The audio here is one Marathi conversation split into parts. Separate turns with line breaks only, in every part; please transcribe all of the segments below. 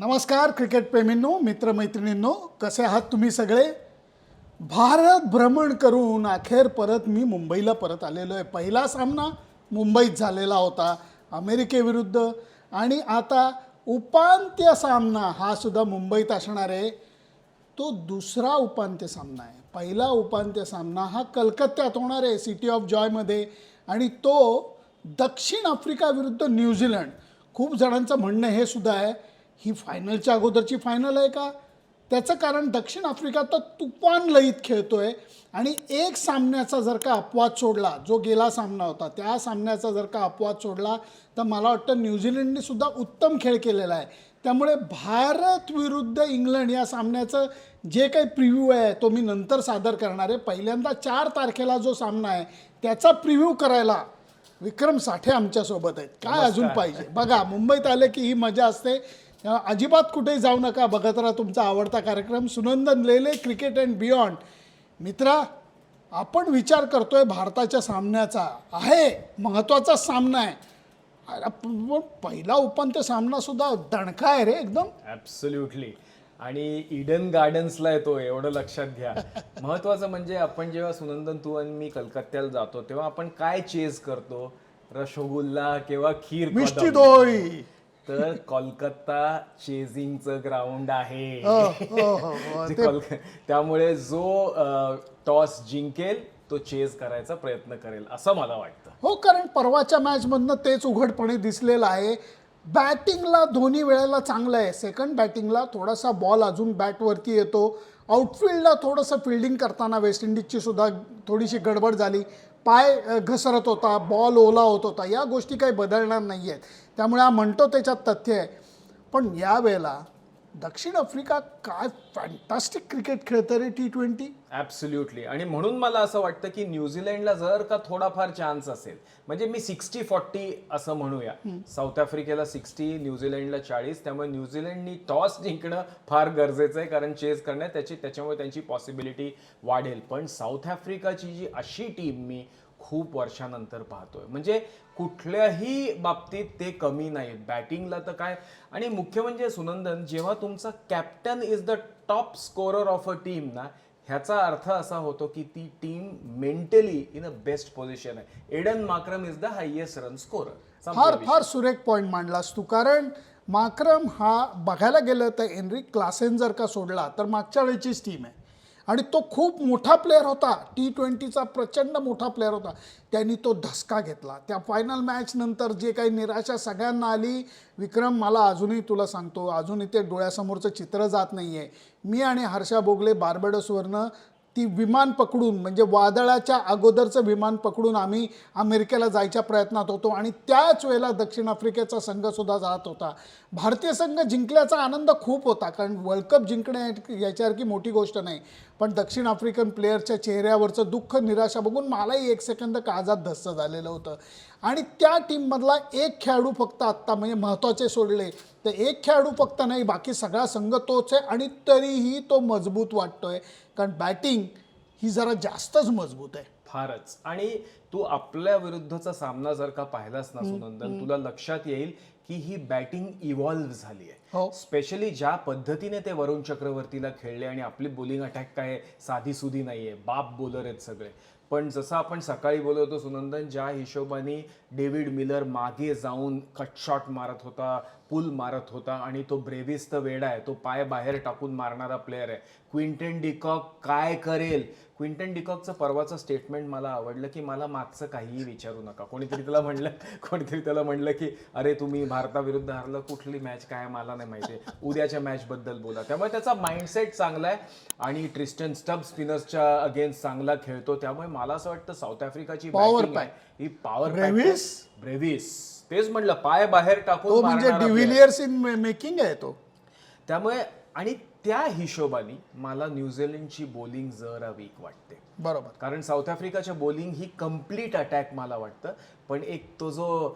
नमस्कार क्रिकेट प्रेमींनो, मित्रमैत्रिणींनो, कसे आहात तुम्ही सगळे? भारत भ्रमण करून अखेर परत मी मुंबईला परत आलेलो आहे. पहिला सामना मुंबईत झालेला होता अमेरिकेविरुद्ध आणि आता उपांत्य सामना हा सुद्धा मुंबईत असणार आहे. तो दुसरा उपांत्य सामना आहे. पहिला उपांत्य सामना हा कलकत्त्यात होणार आहे सिटी ऑफ जॉयमध्ये आणि तो दक्षिण आफ्रिका विरुद्ध न्यूझीलंड. खूप जणांचं म्हणणं हे सुद्धा आहे ही फायनलच्या अगोदरची फायनल आहे का? त्याचं कारण दक्षिण आफ्रिका तर तुफान लयीत खेळतोय आणि एक सामन्याचा जर का अपवाद सोडला, जो गेला सामना होता त्या सामन्याचा जर का अपवाद सोडला तर मला वाटतं न्यूझीलंडने सुद्धा उत्तम खेळ केलेला आहे. त्यामुळे भारत विरुद्ध इंग्लंड या सामन्याचं जे काही प्रिव्ह्यू आहे तो मी नंतर सादर करणार आहे. पहिल्यांदा 4 तारखेला जो सामना आहे त्याचा प्रिव्ह्यू करायला विक्रम साठे आमच्यासोबत आहेत. काय अजून पाहिजे? बघा, मुंबईत आले की ही मजा असते. अजिबात कुठेही जाऊ नका, बघत राहा तुमचा आवडता कार्यक्रम सुनंदन लेले क्रिकेट अँड बियॉन्ड. मित्रा, आपण विचार करतोय भारताच्या सामन्याचा, आहे महत्त्वाचा सामना आहे. पण पहिला उपांत्य सामना सुद्धा दणका आहे रे एकदम.
ॲब्सोल्युटली. आणि ईडन गार्डन्सला येतो एवढं लक्षात घ्या. महत्वाचं म्हणजे आपण जेव्हा सुनंदन तू आणि मी कलकत्त्याला जातो तेव्हा आपण काय चेज करतो? रसगुल्ला किंवा खीर
मिष्टी
कदम.
दोई.
तर कोलकाता चेझिंगचं ग्राउंड आहे. त्यामुळे जो टॉस जिंकेल तो चेज करायचा प्रयत्न करेल असं मला वाटतं.
हो, कारण परवाच्या मॅचमधनं तेच उघडपणे दिसलेलं आहे. बॅटिंगला दोन्ही वेळेला चांगलं आहे. सेकंड बॅटिंगला थोडासा बॉल अजून बॅटवरती येतो. आउटफिल्डला थोडंसं फिल्डिंग करताना वेस्ट इंडिजची सुद्धा थोडीशी गडबड झाली. पाय घसरत होता, बॉल ओला होत होता. या गोष्टी काही बदलणार नाही आहेत. त्यामुळे हा म्हणतो त्याच्यात तथ्य आहे. पण यावेळेला दक्षिण आफ्रिका काय फॅन्टास्टिक क्रिकेट खेळतं रे T20.
ॲब्सोल्युटली. आणि म्हणून मला असं वाटतं की न्यूझीलंडला जर का थोडाफार चान्स असेल, म्हणजे मी 60-40 असं म्हणूया, साऊथ आफ्रिकेला 60 न्यूझीलंडला 40, त्यामुळे न्यूझीलंडनी टॉस जिंकणं फार गरजेचं आहे कारण चेस करण्यात त्याच्यामुळे त्यांची पॉसिबिलिटी वाढेल. पण साऊथ आफ्रिकाची जी अशी टीम मी खूप वर्षानंतर पाहतोय, म्हणजे कुठल्याही बाबतीत ते कमी नाहीत. बॅटिंगला तर काय, आणि मुख्य म्हणजे सुनंदन, जेव्हा तुमचा captain is the top scorer of a team ना, ह्याचा अर्थ असा होतो की ती team mentally in a best position आहे. Aiden Markram is the highest run scorer.
फार सुरेख पॉईंट मांडलास तू. कारण माक्रम हा बघायला गेलं तर एनरिक क्लासेन जर का सोडला तर मागच्या वेळचीच टीम आहे आणि तो खूप मोठा प्लेअर होता. T20चा प्रचंड मोठा प्लेअर होता. त्यांनी तो धसका घेतला. त्या फायनल मॅच नंतर जे काही निराशा सगळ्यांना आली, विक्रम, मला अजूनही तुला सांगतो, अजूनही ते डोळ्यासमोरचं चित्र जात नाही आहे. मी आणि हर्षा बोगले बार्बेडोसवरनं ती विमान पकडून, म्हणजे वादळाच्या अगोदरचं विमान पकडून आम्ही अमेरिकेला जायच्या प्रयत्नात होतो आणि त्याच वेळेला दक्षिण आफ्रिकेचा संघसुद्धा जात होता. भारतीय संघ जिंकल्याचा आनंद खूप होता, कारण वर्ल्ड कप जिंकणे याच्यासारखी मोठी गोष्ट नाही. पण दक्षिण आफ्रिकन प्लेयरच्या चेहऱ्यावरचं दुःख, निराशा बघून मलाही एक सेकंद काळजात धस्स झालेलं होतं. आणि त्या टीममधला एक खेळाडू फक्त आत्ता, म्हणजे महत्त्वाचे सोडले तर एक खेळाडू फक्त नाही, बाकी सगळा संघ तोच आहे आणि तरीही तो मजबूत वाटतोय. कारण बॅटिंग ही जरा जास्तच मजबूत आहे.
फारच. आणि तू आपल्या विरुद्धचा सामना जर का पाहिलास ना सुनंदन, तुला लक्षात येईल की ही बॅटिंग इव्हॉल्व्ह झाली आहे. स्पेशली ज्या पद्धतीने ते वरुण चक्रवर्तीला खेळले, आणि आपली बॉलिंग अटॅक काय साधी सुधी नाहीये, बाप बॉलर आहेत सगळे. पण जसं आपण सकाळी बोलत होतो सुनंदन, ज्या हिशोबाने डेव्हिड मिलर मागे जाऊन कट शॉट मारत होता, पुल मारत होता, आणि तो ब्रेव्हिस तर वेडा आहे, तो पाय बाहेर टाकून मारणारा प्लेअर आहे. क्विंटन डिकॉक काय करेल? क्विंटन डिकॉकचं परवाचं स्टेटमेंट मला आवडलं की मला मागचं काहीही विचारू नका. कोणीतरी त्याला म्हणलं की अरे तुम्ही भारताविरुद्ध हारलं, कुठली मॅच काय मला नाही माहिती, उद्याच्या मॅचबद्दल बोला. त्यामुळे त्याचा माइंडसेट चांगला आहे आणि ट्रिस्टन स्टब स्पिनर्सच्या अगेन्स्ट चांगला खेळतो. त्यामुळे मला असं वाटतं साऊथ आफ्रिकाची बॅटिंग आहे ही पॉवर. ब्रेव्हिस तेच म्हणलं, पाय बाहेर टाकून,
म्हणजे डिव्हिलियर्स इन मेकिंग आहे तो.
त्यामुळे, आणि त्या हिशोबाने मला न्यूझीलंडची बॉलिंग जरा वीक वाटते.
बरोबर.
कारण साऊथ आफ्रिकाच्या बॉलिंग ही कम्प्लीट अटॅक मला वाटतं, पण एक तो जो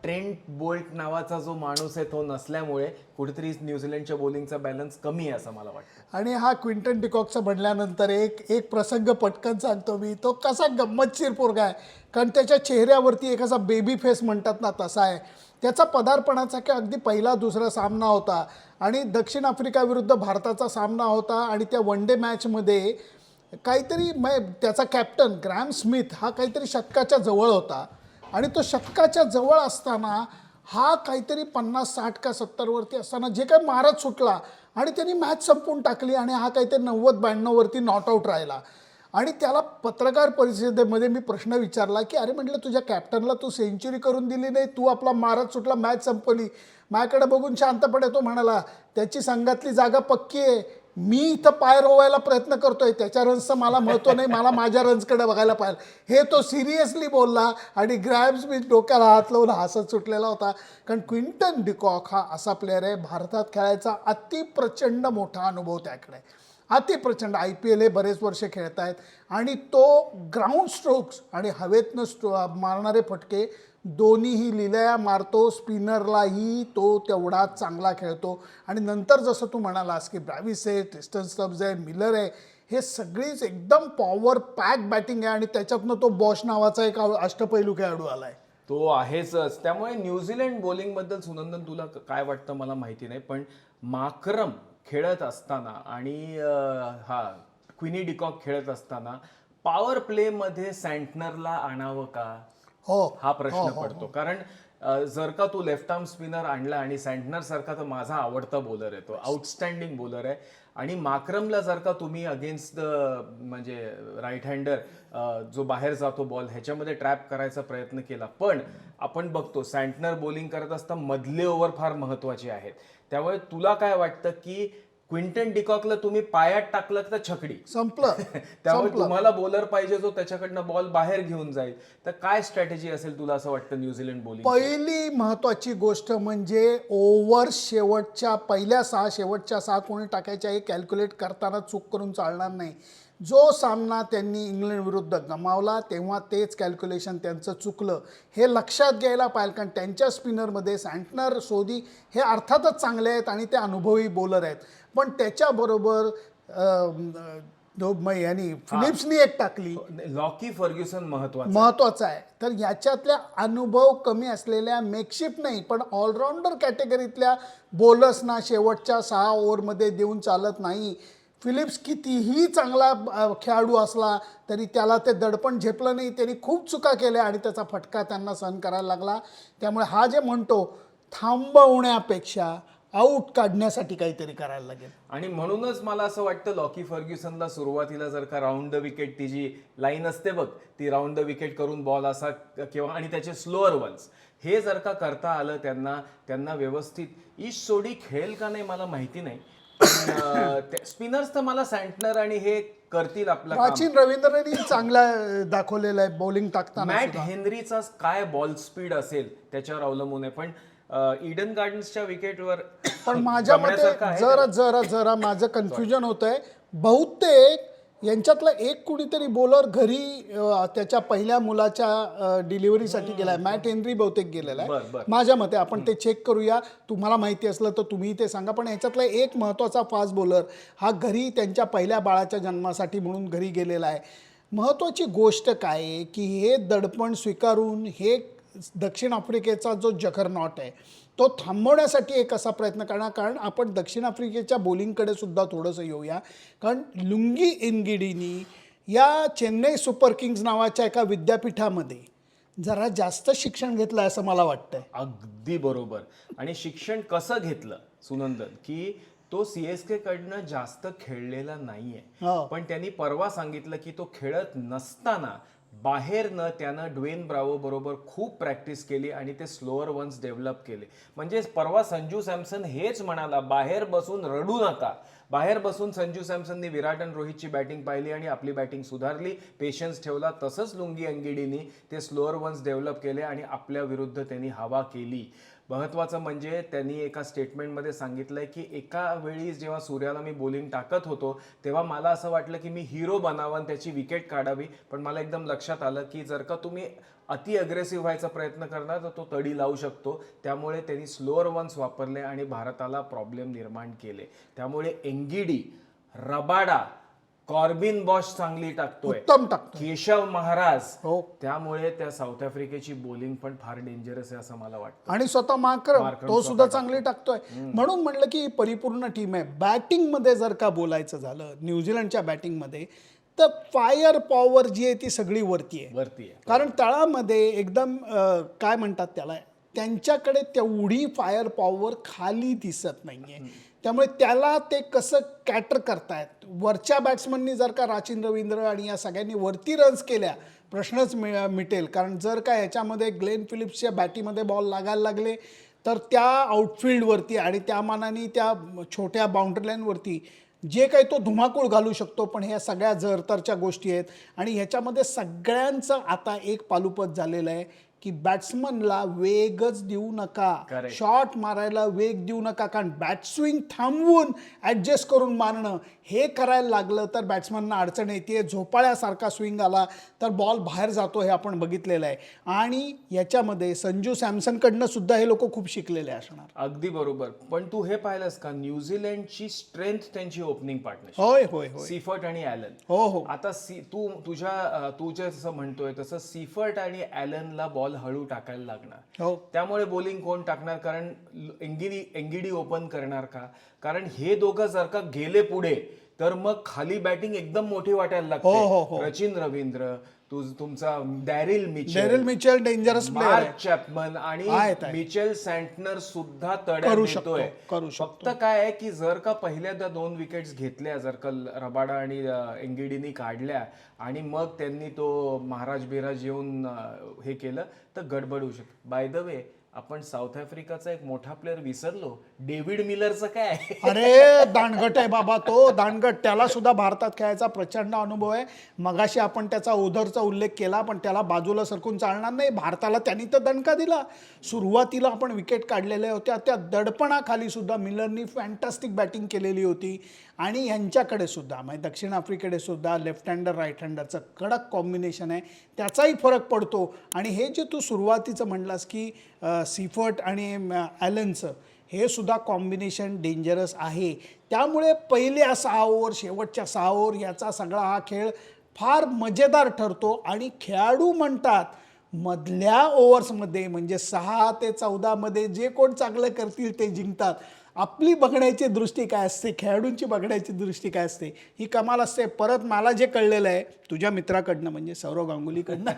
ट्रेंट बोल्ट नावाचा जो माणूस आहे तो नसल्यामुळे कुठेतरी न्यूझीलंडच्या बॉलिंगचा बॅलन्स कमी आहे असं मला वाटतं.
आणि हा क्विंटन डिकॉकचा म्हणल्यानंतर एक प्रसंग पटकन सांगतो मी. तो कसा गंमतशीर पोरगा आहे, कारण त्याच्या चेहऱ्यावरती एक असा बेबी फेस म्हणतात ना तसा आहे. त्याचा पदार्पणाचा की अगदी पहिला दुसरा सामना होता आणि दक्षिण आफ्रिका विरुद्ध भारताचा सामना होता आणि त्या वन डे मॅचमध्ये काहीतरी त्याचा कॅप्टन ग्रॅम स्मिथ हा काहीतरी शतकाच्या जवळ होता आणि तो शतकाच्या जवळ असताना हा काहीतरी 50-60 का 70 वरती असताना जे काही मारत सुटला आणि त्यांनी मॅच संपवून टाकली आणि हा काहीतरी 90-92 वरती नॉट आऊट राहिला. आणि त्याला पत्रकार परिषदेमध्ये मी प्रश्न विचारला की अरे म्हटलं तुझ्या कॅप्टनला तू सेंचुरी करून दिली नाही, तू आपला मारत सुटला, मॅच संपवली. माझ्याकडे बघून शांतपणे तो म्हणाला त्याची संघातली जागा पक्की आहे, मी इथं पाय रोवायला प्रयत्न करतोय, त्याच्या रन्सचं मला महत्त्व नाही, मला माझ्या रन्सकडे बघायला पाहिजे. हे तो सिरियसली बोलला आणि ग्रॅम स्मिथ डोक्याला हात लावून हसत सुटलेला होता. कारण क्विंटन डिकॉक हा असा प्लेअर आहे, भारतात खेळायचा अतिप्रचंड मोठा अनुभव त्याकडे आहे, अतिप्रचंड. IPL हे बरेच वर्ष खेळत आहेत आणि तो ग्राउंड स्ट्रोक्स आणि हवेतनं मारणारे फटके दोन्हीही लिलया मारतो. स्पिनरलाही तो तेवढा चांगला खेळतो. आणि नंतर जसं तू म्हणालास की ब्रॅव्हिस आहे, ट्रिस्टन स्टब्स आहे, मिलर आहे, हे सगळीच एकदम पॉवर पॅक बॅटिंग आहे आणि त्याच्यातनं तो बॉश नावाचा एक अष्टपैलू खेळाडू आला आहे.
तो आहेच. त्यामुळे न्यूझीलंड बॉलिंगबद्दल सुनंदन तुला काय वाटतं मला माहिती नाही, पण माकरम खेळत असताना आणि हा क्विनी डिकॉक खेळत असताना पॉवर प्लेमध्ये सँटनरला आणावं का,
हो
हा प्रश्न पडतो. कारण जर का तू लेफ्ट आर्म स्पिनर आणला आणि सँटनर सारखा तर माझा आवडता बॉलर आहे, तो आउटस्टँडिंग बॉलर आहे, आणि माकरमला जर का तुम्ही अगेन्स्ट द म्हणजे राईट हँडर जो बाहेर जातो बॉल ह्याच्यामध्ये ट्रॅप करायचा प्रयत्न केला, पण आपण बघतो सँटनर बॉलिंग करत असताना मधले ओव्हर फार महत्वाचे आहेत. त्यामुळे तुला काय वाटतं की क्विंटन डिकॉकला तुम्ही पायात टाकलं तर छकडी
संपलं.
त्यामुळे तुम्हाला बॉलर पाहिजे जो त्याच्याकडनं बॉल बाहेर घेऊन जाईल, तर काय स्ट्रॅटेजी असेल तुला असं वाटतं न्यूझीलंड बॉलिंग?
पहिली महत्त्वाची गोष्ट म्हणजे ओव्हर शेवटच्या पहिल्या 6 शेवटच्या 6 कोणी टाकायच्या हे कॅल्क्युलेट करताना चूक करून चालणार नाही. जो सामना त्यांनी इंग्लंड विरुद्ध गमावला तेव्हा तेच कॅल्क्युलेशन त्यांचं चुकलं हे लक्षात घ्यायला पाहिजे. कारण त्यांच्या स्पिनरमध्ये सँटनर, सोदी हे अर्थातच चांगले आहेत आणि ते अनुभवी बॉलर आहेत, पण त्याच्याबरोबर यांनी फिलिप्सनी एक टाकली,
लॉकी फर्ग्युसन
महत्वाचा आहे. तर याच्यातल्या अनुभव कमी असलेल्या मेकशिफ्ट नाही पण ऑलराऊंडर कॅटेगरीतल्या बॉलर्सना शेवटच्या 6 ओव्हरमध्ये देऊन चालत नाही. फिलिप्स कितीही चांगला खेळाडू असला तरी त्याला ते दडपण झेपलं नाही, त्यांनी खूप चुका केल्या आणि त्याचा फटका त्यांना सहन करायला लागला. त्यामुळे हा जे म्हणतो थांबवण्यापेक्षा आऊट काढण्यासाठी काहीतरी करायला लागेल.
आणि म्हणूनच मला असं वाटतं लॉकी फर्ग्युसनला सुरुवातीला जर का राऊंड द विकेट, ती जी लाईन असते बघ, ती राऊंड द विकेट करून बॉल असा किंवा आणि त्याचे स्लोअर वन्स हे जर का करता आलं त्यांना व्यवस्थित, ईश सोडी खेळेल का नाही मला माहिती नाही, स्पिनर्स तर मला सँटनर आणि हे करतील आपलं काम.
प्राचीन रवींद्रनी चांगला दाखवलेला आहे बॉलिंग टाकताना.
मॅट हेनरीचा काय बॉल स्पीड असेल त्याच्यावर अवलंबून आहे, पण ईडन गार्डन्सच्या विकेटवर
पण माझ्या मते जरा माझं कन्फ्युजन होतंय. बहुतेक यांच्यातला एक कुणीतरी बॉलर घरी त्याच्या पहिल्या मुलाच्या डिलिव्हरीसाठी गेलाय. मॅट हेनरी बहुतेक गेलेला आहे माझ्या मते. आपण ते चेक करूया, तुम्हाला माहिती असलं तर तुम्ही ते सांगा. पण याच्यातला एक महत्त्वाचा फास्ट बॉलर हा घरी त्यांच्या पहिल्या बाळाच्या जन्मासाठी म्हणून घरी गेलेला आहे. महत्त्वाची गोष्ट काय आहे की हे दडपण स्वीकारून हे दक्षिण आफ्रिकेचा जो जगरनॉट आहे तो थांबवण्यासाठी एक असा प्रयत्न करणार. कारण आपण दक्षिण आफ्रिकेच्या बॉलिंगकडे सुद्धा थोडंसं येऊया. कारण लुंगी एनगिडीनी या चेन्नई सुपर किंग्ज नावाच्या एका विद्यापीठामध्ये जरा जास्त शिक्षण घेतलं असं मला वाटतंय.
अगदी बरोबर. आणि शिक्षण कसं घेतलं सुनंदन की तो CSK कडनं जास्त खेळलेला नाहीये, पण त्यांनी परवा सांगितलं की तो खेळत नसताना बाहेरनं त्यानं ड्वेन ब्रावो बरोबर खूप प्रॅक्टिस केली आणि ते स्लोअर वन्स डेव्हलप केले. म्हणजे परवा संजू सॅमसन हेच म्हणाला, बाहेर बसून रडू नका. बाहेर बसून संजू सॅमसननी विराट आणि रोहितची बॅटिंग पाहिली आणि आपली बॅटिंग सुधारली, पेशन्स ठेवला. तसंच लुंगी अंगिडीनी ते स्लोअर वन्स डेव्हलप केले आणि आपल्या विरुद्ध त्यांनी हवा केली. महत्त्वाचं म्हणजे त्यांनी एका स्टेटमेंटमध्ये सांगितलंय की एका वेळी जेव्हा सूर्याला मी बॉलिंग टाकत होतो तेव्हा मला असं वाटलं की मी हिरो बनावं, त्याची विकेट काढावी, पण मला एकदम लक्षात आलं की जर का तुम्ही अति अग्रेसिव्ह व्हायचा प्रयत्न करणार तर तो तडी लावू शकतो. त्यामुळे त्यांनी स्लोअर वन्स वापरले आणि भारताला प्रॉब्लेम निर्माण केले. त्यामुळे एंगिडी, रबाडा कॉर्बिन बॉश चांगली टाकतोय,
उत्तम टाकतो.
केशव महाराज.
हो.
त्यामुळे त्या साऊथ आफ्रिकेची बॉलिंग पण फार डेंजरस आहे असं मला वाटतं.
आणि स्वतः मार्क्रम तो सुद्धा चांगली टाकतोय. म्हणून म्हणलं की परिपूर्ण टीम आहे. बॅटिंग मध्ये जर का बोलायचं झालं न्यूझीलंडच्या बॅटिंग मध्ये तर फायर पॉवर जी आहे ती सगळी वरती आहे. कारण तळामध्ये एकदम काय म्हणतात त्याला, त्यांच्याकडे तेवढी फायर पॉवर खाली दिसत नाहीये. त्यामुळे त्याला ते कसं कॅटर करतायत. वरच्या बॅट्समननी जर का राचिन रवींद्र आणि या सगळ्यांनी वरती रन्स केल्या प्रश्नच मिटेल. कारण जर का ह्याच्यामध्ये ग्लेन फिलिप्सच्या बॅटीमध्ये बॉल लागायला लागले तर त्या आउटफिल्डवरती आणि त्या मानाने त्या छोट्या बाउंड्री लाईनवरती जे काही तो धुमाकूळ घालू शकतो. पण ह्या सगळ्या जरतरच्या गोष्टी आहेत आणि ह्याच्यामध्ये सगळ्यांचं आता एक पालुपत झालेलं आहे की बॅट्समनला वेगच देऊ नका, शॉट मारायला वेग देऊ नका. कारण बॅट स्विंग थांबवून ॲडजस्ट करून मारणं हे करायला लागलं तर बॅट्समनना अडचण येते. झोपाळ्यासारखा स्विंग आला तर बॉल बाहेर जातो हे आपण बघितलेलं आहे. आणि याच्यामध्ये संजू सॅमसनकडनं सुद्धा हे लोक खूप शिकलेले असणार.
अगदी बरोबर. पण तू हे पाहिलंस का न्यूझीलंडची स्ट्रेंथ त्यांची ओपनिंग पार्टनरशिप.
होय होय होय.
सीफर्ट आणि ॲलन.
हो हो.
आता तू जे जसं म्हणतोय तसं सीफर्ट आणि ॲलनला बॉल हळू टाकायला लागणार.
हो.
त्यामुळे बॉलिंग कोण टाकणार. कारण एंगिडी ओपन करणार का. कारण हे दोघं जर का गेले पुढे तर मग खाली बॅटिंग एकदम मोठी वाटायला लागते. रचिन रवींद्र, तुमचा Daryl
Mitchell dangerous player,
Mark Chapman आणि मिचेल सँटनर सुद्धा तड्यात देतोय. फक्त काय आहे की जर का पहिल्या 2 विकेट्स घेतल्या, जर का रबाडा आणि एंगिडीनी काढल्या आणि मग त्यांनी तो महाराज बिराज येऊन हे केलं तर गडबड होऊ शकते. बाय द वे आपण साऊथ आफ्रिकाचा एक मोठा प्लेअर विसरलो, डेव्हिड मिलरचं काय.
अरे दांडगट आहे बाबा तो, दांडगट. त्याला सुद्धा भारतात खेळायचा प्रचंड अनुभव आहे. मगाशी आपण त्याचा ओधरचा उल्लेख केला पण त्याला बाजूला सरकून चालणार नाही. भारताला त्यांनी तर दणका दिला. सुरुवातीला आपण विकेट काढलेल्या होत्या त्या दडपणाखाली सुद्धा मिलरनी फॅन्टॅस्टिक बॅटिंग केलेली होती. आणि ह्यांच्याकडे सुद्धा म्हणजे दक्षिण आफ्रिकेकडे सुद्धा लेफ्ट हँडर राईट हँडरचं कडक कॉम्बिनेशन आहे, त्याचाही फरक पडतो. आणि हे जे तू सुरुवातीचं म्हणलास की सीफर्ट आणि ॲलनचं हे सुद्धा कॉम्बिनेशन डेंजरस आहे. त्यामुळे पहिल्या 6 ओव्हर शेवटच्या 6 ओव्हर याचा सगळा हा खेळ फार मजेदार ठरतो. आणि खेळाडू म्हणतात मधल्या ओव्हर्समध्ये म्हणजे 6 ते 14 मध्ये जे कोण चांगलं करतील ते जिंकतात. आपली बघण्याची दृष्टी काय असते, खेळाडूंची बघण्याची दृष्टी काय असते ही कमाल असते. परत मला जे कळलेलं आहे तुझ्या मित्राकडनं म्हणजे सौरव गांगुलीकडनं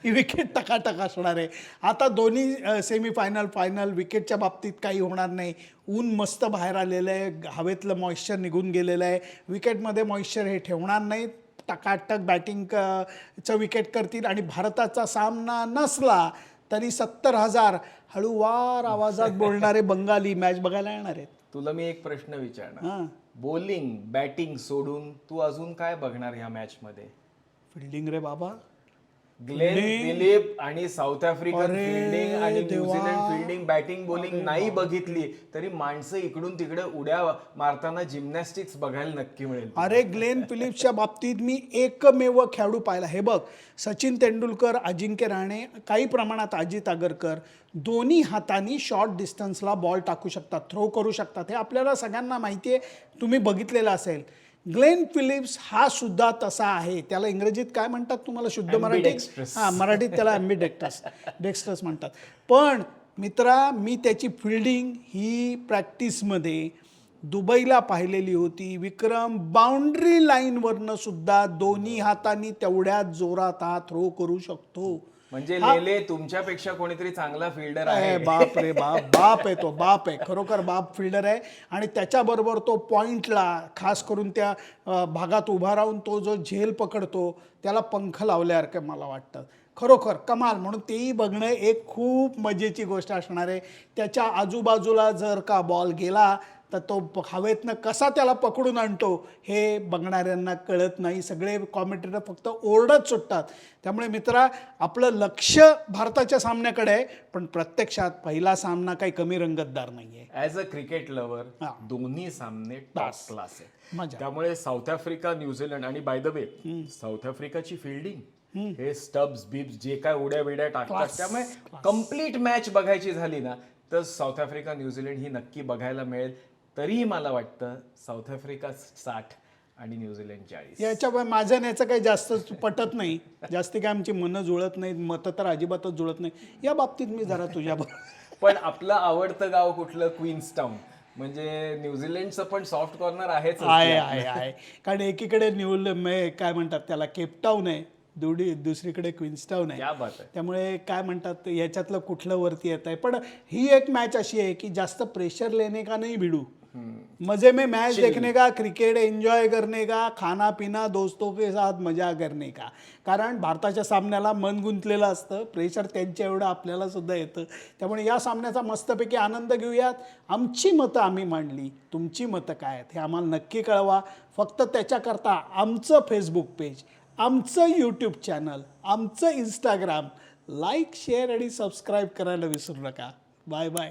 ही विकेट टकाटक असणार आहे. आता दोन्ही सेमीफायनल फायनल विकेटच्या बाबतीत काही होणार नाही. ऊन मस्त बाहेर आलेलं आहे, हवेतलं मॉइश्चर निघून गेलेलं आहे. विकेटमध्ये मॉइश्चर हे ठेवणार नाहीत. टकाटक बॅटिंगचं विकेट करतील. आणि भारताचा सामना नसला तरी 70,000 हळूवार आवाजात बोलणारे बंगाली मॅच बघायला येणार आहेत.
तुला मी एक प्रश्न विचारणार. बॉलिंग बॅटिंग सोडून तू अजून काय बघणार ह्या मॅच मध्ये.
फिल्डिंग रे बाबा.
ग्लेन फिलिप आणि साऊथ आफ्रिकन फिल्डिंग आणि न्यूझीलंड फिल्डिंग बॅटिंग बॉलिंग नाही बघितली तरी माणसं इकडून तिकडे उड्या मारताना जिम्नॅस्टिक्स बघायला नक्की मिळेल.
अरे ग्लेन फिलिप्सच्या बाबतीत मी एकमेव खेळाडू पाहिला. हे बघ, सचिन तेंडुलकर, अजिंक्य राहणे, काही प्रमाणात अजित आगरकर दोन्ही हातांनी शॉर्ट डिस्टन्सला बॉल टाकू शकतात, थ्रो करू शकतात. हे आपल्याला सगळ्यांना माहिती आहे, तुम्ही बघितलेलं असेल. ग्लेन फिलिप्स हा सुद्धा तसा आहे. त्याला इंग्रजीत काय म्हणतात तुम्हाला शुद्ध मराठीत? मराठीत त्याला डेक्स्ट्रस म्हणतात. पण मित्रा, मी त्याची फिल्डिंग ही प्रॅक्टिसमध्ये दुबईला पाहिलेली होती. विक्रम, बाउंड्री लाईनवरनं सुद्धा दोन्ही हातांनी तेवढ्याच जोरात हा थ्रो करू शकतो.
म्हणजे लेले तुमच्यापेक्षा कोणीतरी चांगला फिल्डर आहे.
बाप रे बाप, बाप आहे तो, बाप आहे, खरोखर बाप फिल्डर आहे. आणि त्याच्याबरोबर तो पॉइंटला खास करून त्या भागात उभा राहून तो जो झेल पकडतो त्याला पंख लावल्यासारखं मला वाटतं. खरोखर कमाल. म्हणून तेही बघणं एक खूप मजेची गोष्ट असणार आहे. त्याच्या आजूबाजूला जर का बॉल गेला तर तो हवेतनं कसा त्याला पकडून आणतो हे बघणाऱ्यांना कळत नाही. सगळे कॉमेंटेटर फक्त ओरडत सुटतात. त्यामुळे मित्रा, आपलं लक्ष भारताच्या सामन्याकडे आहे पण प्रत्यक्षात पहिला सामना काही कमी रंगतदार नाही आहे.
ॲज अ क्रिकेट लव्हर दोन्ही सामने टॉप क्लास आहे. त्यामुळे साऊथ आफ्रिका न्यूझीलंड आणि बाय द वे साऊथ आफ्रिकाची फिल्डिंग हे स्टब्स बिब्स जे काय उड्या बिड्या टाकतात त्यामुळे कम्प्लीट मॅच बघायची झाली ना तर साऊथ आफ्रिका न्यूझीलंड ही नक्की बघायला मिळेल. तरीही मला वाटतं साऊथ आफ्रिका 60 आणि न्यूझीलंड 40.
याच्या माझ्या याचं काही जास्त पटत नाही, जास्ती काय आमची मनं जुळत नाहीत, मतं तर अजिबातच जुळत नाही. या बाबतीत मी जरा तुझ्याबरोबर.
पण आपलं आवडतं गाव कुठलं? क्वीन्सटाऊन. म्हणजे न्यूझीलंडचं पण सॉफ्ट कॉर्नर आहेच.
आहे कारण एकीकडे काय म्हणतात त्याला केपटाऊन आहे, दुसरीकडे क्वीन्सटाऊन आहे.
क्या बात आहे.
त्यामुळे काय म्हणतात याच्यातलं कुठलं वरती येत आहे. पण ही एक मॅच अशी आहे की जास्त प्रेशर लेने का नहीं भिडू, मजे में मैच देखने का, क्रिकेट एंजॉय करने का, खाना पिना दोस्तों के साथ मजा करने का. कारण भारताच्या सामन्याला मन गुंतलेलं असतं, प्रेशर त्यांच्या एवढं आपल्याला सुद्धा येतं. त्यामुळे या सामन्याचा मस्तपैकी आनंद घेऊयात. आमची मतं आम्ही मांडली, तुमची मतं काय आहेत हे आम्हाला नक्की कळवा. फक्त त्याच्याकरता आमचं फेसबुक पेज, आमचं यूट्यूब चॅनल, आमचं इंस्टाग्राम लाईक, शेअर आणि सबस्क्राईब करायला विसरू नका. Bye bye.